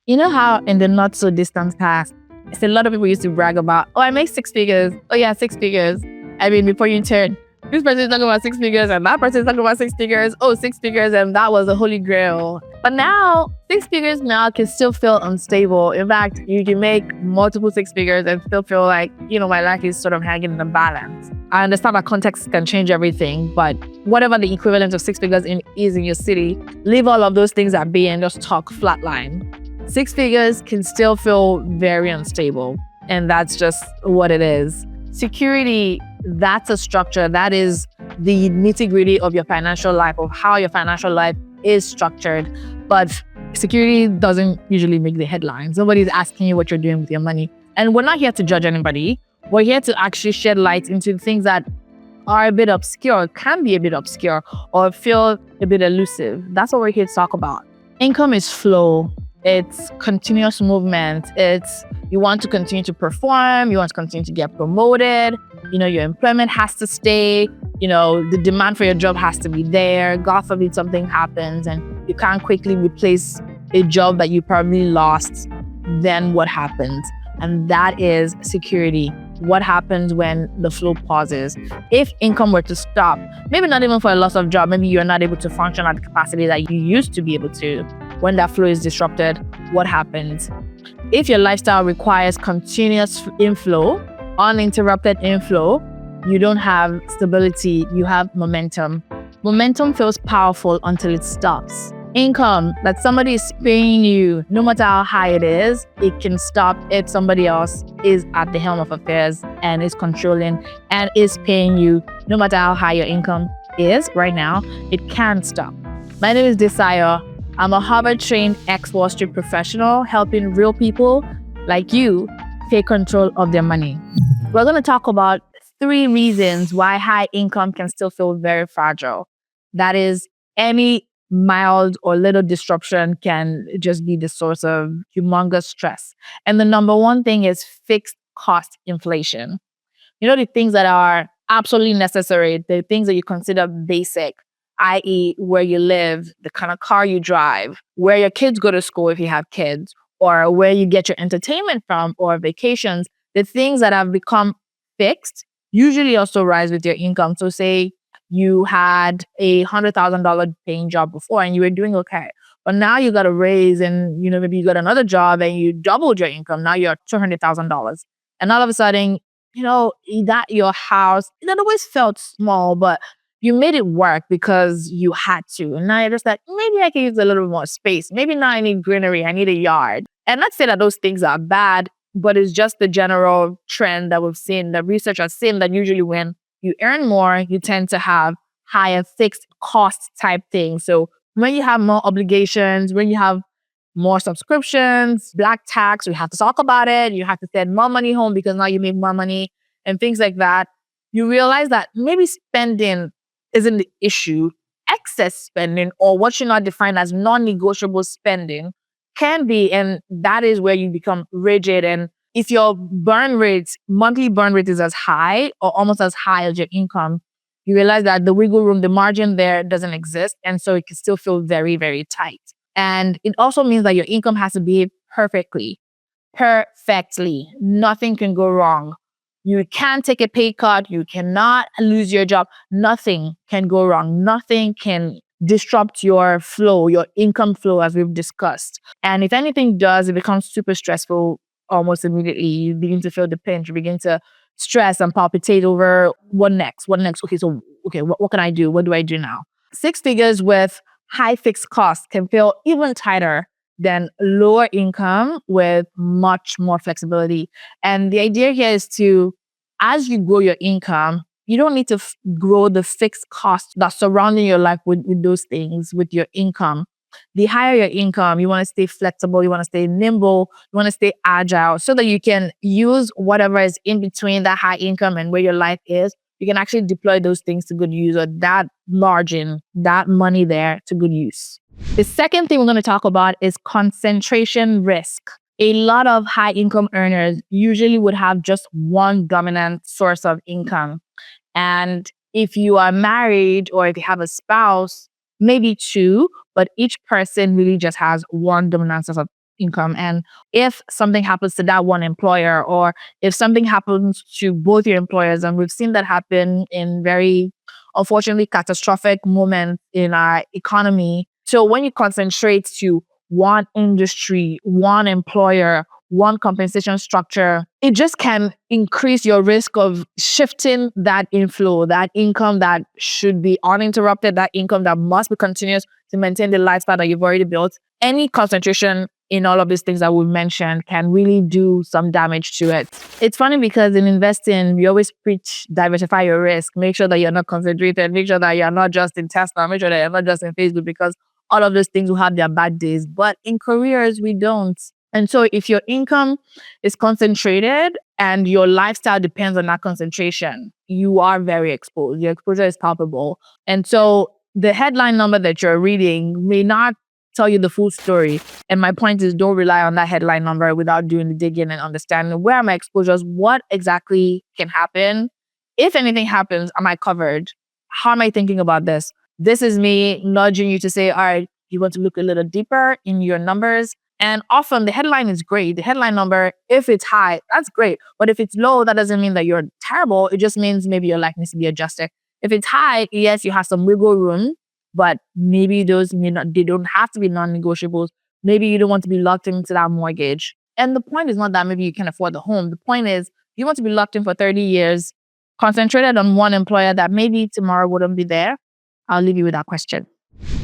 You know how in the not so distant past, it's a lot of people used to brag about, oh, I make six figures. Oh yeah, six figures. I mean, before you turn, this person is talking about six figures and that person is talking about six figures. Oh, six figures, and that was the holy grail. But now, six figures now can still feel unstable. In fact, you can make multiple six figures and still feel like, my life is sort of hanging in a balance. I understand that context can change everything, but whatever the equivalent of six figures is in your city, leave all of those things at bay and just talk flatline. Six figures can still feel very unstable, and that's just what it is. Security, that's a structure. That is the nitty-gritty of your financial life, of how your financial life is structured. But security doesn't usually make the headlines. Nobody's asking you what you're doing with your money. And we're not here to judge anybody. We're here to actually shed light into things that are a bit obscure, can be a bit obscure, or feel a bit elusive. That's what we're here to talk about. Income is flow. It's continuous movement. It's you want to continue to perform, you want to continue to get promoted, your employment has to stay, the demand for your job has to be there. God forbid something happens and you can't quickly replace a job that you probably lost, then what happens? And that is security. What happens when the flow pauses? If income were to stop, maybe not even for a loss of job, maybe you're not able to function at the capacity that you used to be able to. When that flow is disrupted, what happens? If your lifestyle requires continuous inflow, uninterrupted inflow, you don't have stability, you have momentum. Momentum feels powerful until it stops. Income that somebody is paying you, no matter how high it is, it can stop if somebody else is at the helm of affairs and is controlling and is paying you, no matter how high your income is right now, it can stop. My name is Desayo. I'm a Harvard-trained ex-Wall Street professional helping real people like you take control of their money. We're going to talk about 3 reasons why high income can still feel very fragile. That is, any mild or little disruption can just be the source of humongous stress. And the number one thing is fixed cost inflation. The things that are absolutely necessary, the things that you consider basic, i.e. where you live, the kind of car you drive, where your kids go to school if you have kids, or where you get your entertainment from or vacations, the things that have become fixed usually also rise with your income. So say you had a $100,000 paying job before and you were doing okay, but now you got a raise and maybe you got another job and you doubled your income. Now you're $200,000. And all of a sudden, that your house, it always felt small, but you made it work because you had to. And now you're just like, maybe I can use a little bit more space. Maybe now I need greenery. I need a yard. And not say that those things are bad, but it's just the general trend that we've seen, that research has seen, that usually when you earn more, you tend to have higher fixed cost type things. So when you have more obligations, when you have more subscriptions, black tax, we have to talk about it. You have to send more money home because now you make more money and things like that. You realize that maybe spending isn't the issue. Excess spending, or what you not define as non-negotiable spending, can be, and that is where you become rigid. And if your monthly burn rate is as high or almost as high as your income, you realize that the wiggle room, the margin there doesn't exist. And so it can still feel very, very tight. And it also means that your income has to behave perfectly. Nothing can go wrong. You can't take a pay cut. You cannot lose your job. Nothing can go wrong. Nothing can disrupt your flow, your income flow, as we've discussed. And if anything does, it becomes super stressful almost immediately. You begin to feel the pinch. You begin to stress and palpitate over what next? Okay, what can I do? What do I do now? Six figures with high fixed costs can feel even tighter than lower income with much more flexibility. And the idea here is to, as you grow your income, you don't need to grow the fixed costs that's surrounding your life with those things, with your income. The higher your income, you want to stay flexible, you want to stay nimble, you want to stay agile so that you can use whatever is in between that high income and where your life is. You can actually deploy those things to good use, or that margin, that money there to good use. The second thing we're going to talk about is concentration risk. A lot of high income earners usually would have just one dominant source of income. And if you are married or if you have a spouse, maybe 2, but each person really just has one dominant source of income. And if something happens to that one employer, or if something happens to both your employers, and we've seen that happen in very unfortunately catastrophic moments in our economy. So when you concentrate to one industry, one employer, one compensation structure, it just can increase your risk of shifting that inflow, that income that should be uninterrupted, that income that must be continuous to maintain the lifestyle that you've already built. Any concentration in all of these things that we mentioned can really do some damage to it. It's funny because in investing, we always preach diversify your risk. Make sure that you're not concentrated. Make sure that you're not just in Tesla. Make sure that you're not just in Facebook, because all of those things will have their bad days. But in careers, we don't. And so if your income is concentrated and your lifestyle depends on that concentration, you are very exposed. Your exposure is palpable. And so the headline number that you're reading may not tell you the full story. And my point is, don't rely on that headline number without doing the digging and understanding where are my exposures, what exactly can happen. If anything happens, am I covered? How am I thinking about this? This is me nudging you to say, all right, you want to look a little deeper in your numbers. And often the headline is great. The headline number, if it's high, that's great. But if it's low, that doesn't mean that you're terrible. It just means maybe your life needs to be adjusted. If it's high, yes, you have some wiggle room, but maybe those they don't have to be non-negotiables. Maybe you don't want to be locked into that mortgage. And the point is not that maybe you can afford the home. The point is you want to be locked in for 30 years, concentrated on one employer that maybe tomorrow wouldn't be there. I'll leave you with that question.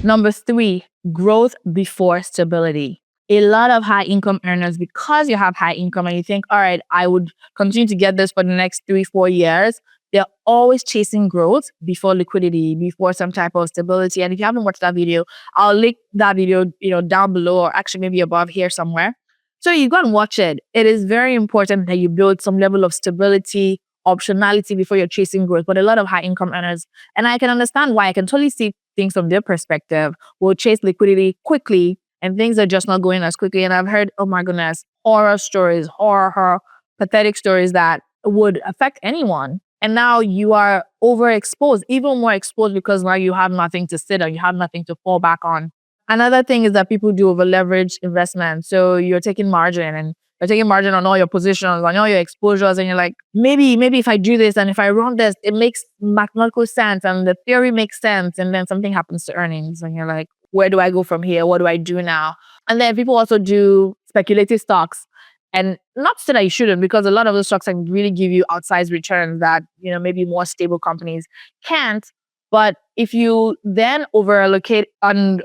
Number 3, growth before stability. A lot of high income earners, because you have high income and you think, all right, I would continue to get this for the next 3-4 years, they're always chasing growth before liquidity, before some type of stability. And if you haven't watched that video, I'll link that video, down below, or actually maybe above here somewhere. So you go and watch it. It is very important that you build some level of stability, optionality before you're chasing growth. But a lot of high income earners, and I can understand why, I can totally see things from their perspective, will chase liquidity quickly and things are just not going as quickly. And I've heard, oh my goodness, horror stories, pathetic stories that would affect anyone. And now you are overexposed, even more exposed, because now you have nothing to sit on, you have nothing to fall back on. Another thing is that people do over leverage investment. So you're taking margin, and you're taking margin on all your positions, on all your exposures, and you're like, maybe if I do this and if I run this, it makes mathematical sense and the theory makes sense. And then something happens to earnings and you're like, where do I go from here? What do I do now? And then people also do speculative stocks. And not to say that you shouldn't, because a lot of those stocks can really give you outsized returns that, maybe more stable companies can't. But if you then overallocate an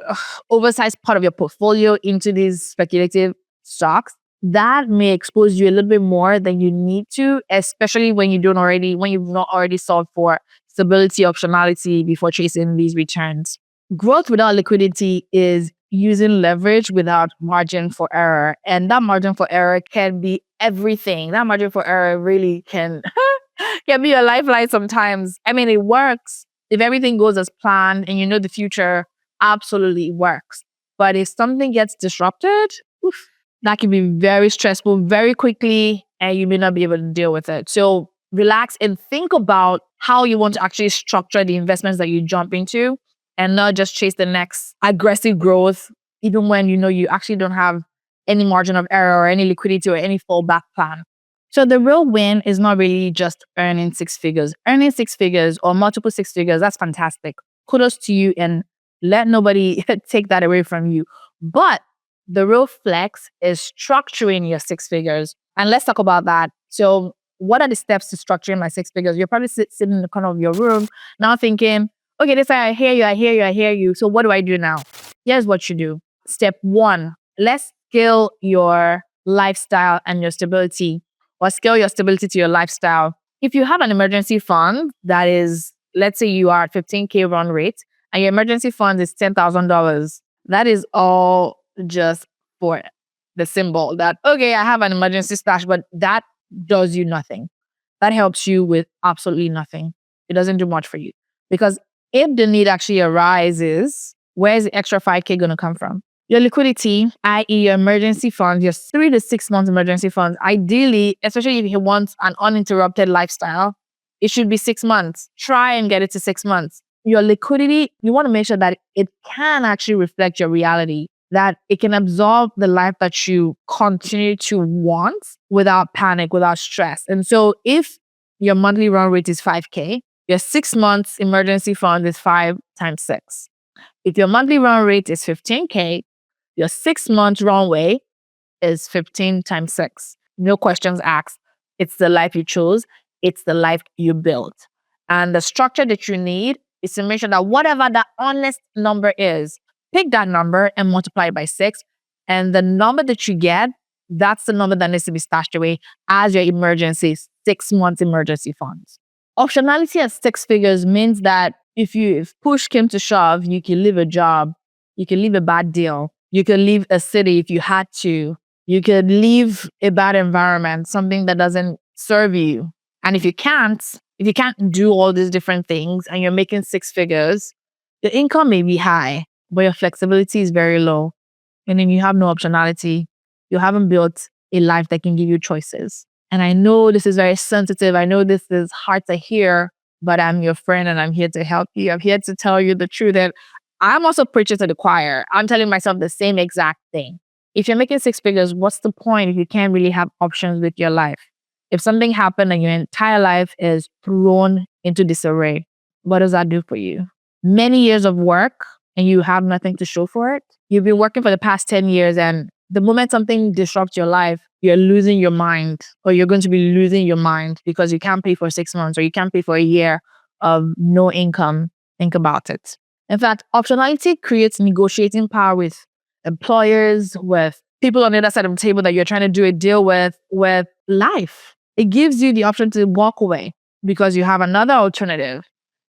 oversized part of your portfolio into these speculative stocks, that may expose you a little bit more than you need to, especially when you've not already solved for stability, optionality before chasing these returns. Growth without liquidity is using leverage without margin for error. And that margin for error can be everything. That margin for error really can be a lifeline sometimes. I mean, it works. If everything goes as planned and you know the future, absolutely works. But if something gets disrupted, that can be very stressful very quickly, and you may not be able to deal with it. So relax and think about how you want to actually structure the investments that you jump into, and not just chase the next aggressive growth, even when you actually don't have any margin of error or any liquidity or any fallback plan. So the real win is not really just earning 6 figures. Earning 6 figures or multiple 6 figures, that's fantastic. Kudos to you, and let nobody take that away from you. But the real flex is structuring your 6 figures. And let's talk about that. So what are the steps to structuring my 6 figures? You're probably sitting in the corner of your room now thinking, okay, Desayo, I hear you. So what do I do now? Here's what you do. Step 1, let's scale your lifestyle and your stability, or scale your stability to your lifestyle. If you have an emergency fund that is, let's say you are at 15K run rate and your emergency fund is $10,000, that is all just for the symbol that, okay, I have an emergency stash, but that does you nothing. That helps you with absolutely nothing. It doesn't do much for you, because if the need actually arises, where's the extra 5K going to come from? Your liquidity, i.e. your emergency funds, your 3 to 6 months emergency funds, ideally, especially if you want an uninterrupted lifestyle, it should be 6 months. Try and get it to 6 months. Your liquidity, you want to make sure that it can actually reflect your reality. that it can absorb the life that you continue to want without panic, without stress. And so if your monthly run rate is 5K, your 6 months emergency fund is 5 times 6. If your monthly run rate is 15K, your 6 month runway is 15 times 6. No questions asked. It's the life you chose. It's the life you built. And the structure that you need is to make sure that whatever that honest number is, pick that number and multiply it by 6. And the number that you get, that's the number that needs to be stashed away as your emergency 6 months emergency funds. Optionality at 6 figures means that if push came to shove, you can leave a job, you can leave a bad deal, you can leave a city if you had to, you could leave a bad environment, something that doesn't serve you. And if you can't do all these different things and you're making 6 figures, your income may be high, but your flexibility is very low. And then you have no optionality. You haven't built a life that can give you choices. And I know this is very sensitive. I know this is hard to hear, but I'm your friend and I'm here to help you. I'm here to tell you the truth. And I'm also preaching to the choir. I'm telling myself the same exact thing. If you're making 6 figures, what's the point if you can't really have options with your life? If something happened and your entire life is thrown into disarray, what does that do for you? Many years of work and you have nothing to show for it. You've been working for the past 10 years and the moment something disrupts your life, you're losing your mind or you're going to be losing your mind because you can't pay for 6 months or you can't pay for a year of no income. Think about it. In fact, optionality creates negotiating power with employers, with people on the other side of the table that you're trying to do a deal with life. It gives you the option to walk away because you have another alternative.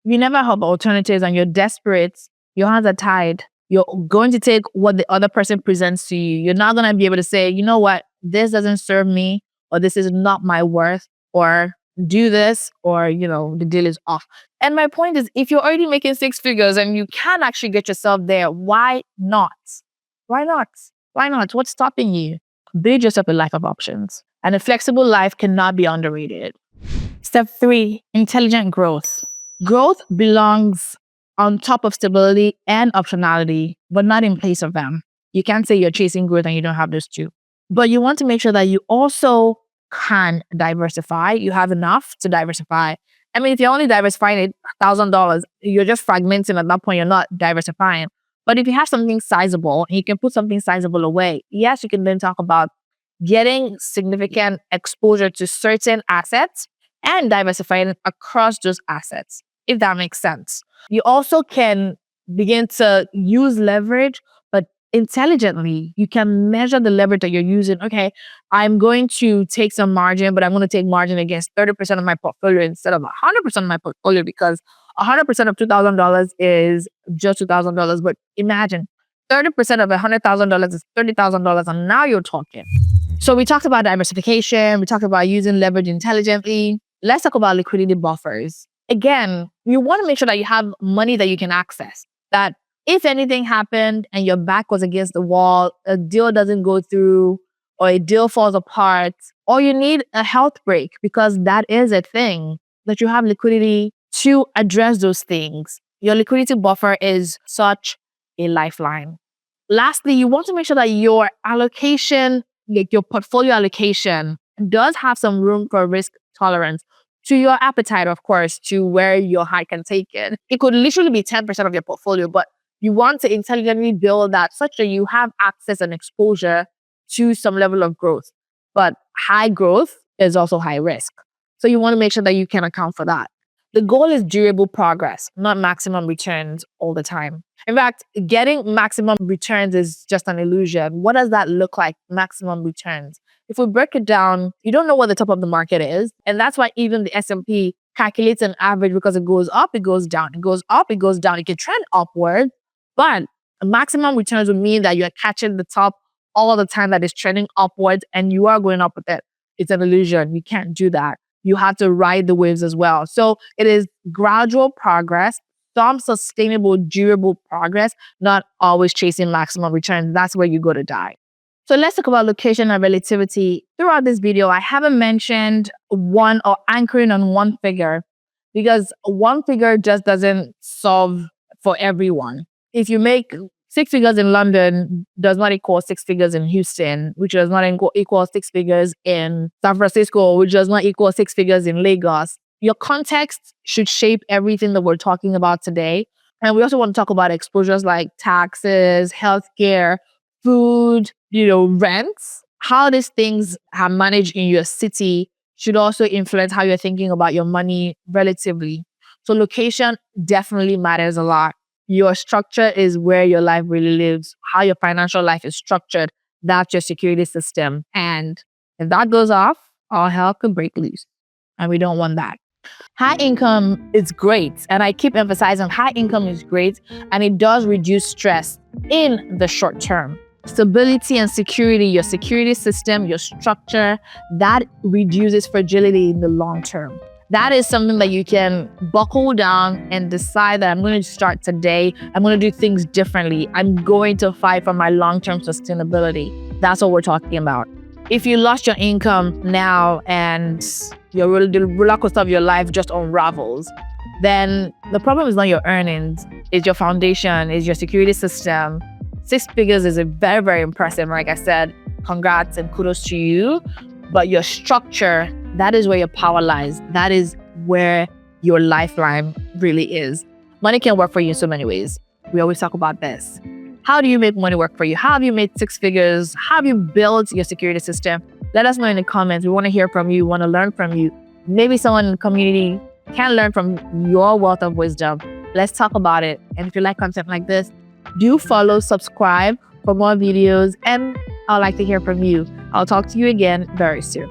You never have alternatives and you're desperate. Your hands are tied. You're going to take what the other person presents to you. You're not going to be able to say, you know what, this doesn't serve me, or this is not my worth, or do this, or, the deal is off. And my point is, if you're already making 6 figures and you can actually get yourself there, why not? Why not? Why not? What's stopping you? Build yourself a life of options. And a flexible life cannot be underrated. Step 3, intelligent growth. Growth belongs on top of stability and optionality, but not in place of them. You can't say you're chasing growth and you don't have those two. But you want to make sure that you also can diversify. You have enough to diversify. I mean, if you're only diversifying $1,000, you're just fragmenting at that point. You're not diversifying. But if you have something sizable and you can put something sizable away, yes, you can then talk about getting significant exposure to certain assets and diversifying across those assets, if that makes sense. You also can begin to use leverage, but intelligently. You can measure the leverage that you're using. Okay, I'm going to take some margin, but I'm going to take margin against 30% of my portfolio instead of 100% of my portfolio because 100% of $2,000 is just $2,000. But imagine 30% of $100,000 is $30,000, and now you're talking. So we talked about diversification. We talked about using leverage intelligently. Let's talk about liquidity buffers. Again, you want to make sure that you have money that you can access. That if anything happened and your back was against the wall, a deal doesn't go through, or a deal falls apart, or you need a health break, because that is a thing, that you have liquidity to address those things. Your liquidity buffer is such a lifeline. Lastly, you want to make sure that your allocation, like your portfolio allocation, does have some room for risk tolerance to your appetite, of course, to where your heart can take it. It could literally be 10% of your portfolio, but you want to intelligently build that such that you have access and exposure to some level of growth. But high growth is also high risk. So you want to make sure that you can account for that. The goal is durable progress, not maximum returns all the time. In fact, getting maximum returns is just an illusion. What does that look like, maximum returns? If we break it down, you don't know what the top of the market is. And that's why even the S&P calculates an average, because it goes up, it goes down, it goes up, it goes down. It can trend upward, but maximum returns would mean that you're catching the top all the time that is trending upwards and you are going up with it. It's an illusion. You can't do that. You have to ride the waves as well. So it is gradual progress, some sustainable, durable progress, not always chasing maximum return. That's where you go to die. So let's talk about location and relativity. Throughout this video, I haven't mentioned one or anchoring on one figure, because one figure just doesn't solve for everyone. If you make 6 figures in London does not equal 6 figures in Houston, which does not equal 6 figures in San Francisco, which does not equal 6 figures in Lagos. Your context should shape everything that we're talking about today. And we also want to talk about exposures like taxes, healthcare, food, rents. How these things are managed in your city should also influence how you're thinking about your money relatively. So location definitely matters a lot. Your structure is where your life really lives. How your financial life is structured, that's your security system. And if that goes off, all hell could break loose. And we don't want that. High income is great. And I keep emphasizing high income is great. And it does reduce stress in the short term. Stability and security, your security system, your structure, that reduces fragility in the long term. That is something that you can buckle down and decide that I'm going to start today. I'm going to do things differently. I'm going to fight for my long-term sustainability. That's what we're talking about. If you lost your income now and the roller coaster of your life just unravels, then the problem is not your earnings, it's your foundation, it's your security system. 6 figures is a very, very impressive. Like I said, congrats and kudos to you. But your structure, that is where your power lies. That is where your lifeline really is. Money can work for you in so many ways. We always talk about this. How do you make money work for you? How have you made 6 figures? How have you built your security system? Let us know in the comments. We want to hear from you. We want to learn from you. Maybe someone in the community can learn from your wealth of wisdom. Let's talk about it. And if you like content like this, do follow, subscribe for more videos, and I'd like to hear from you. I'll talk to you again very soon.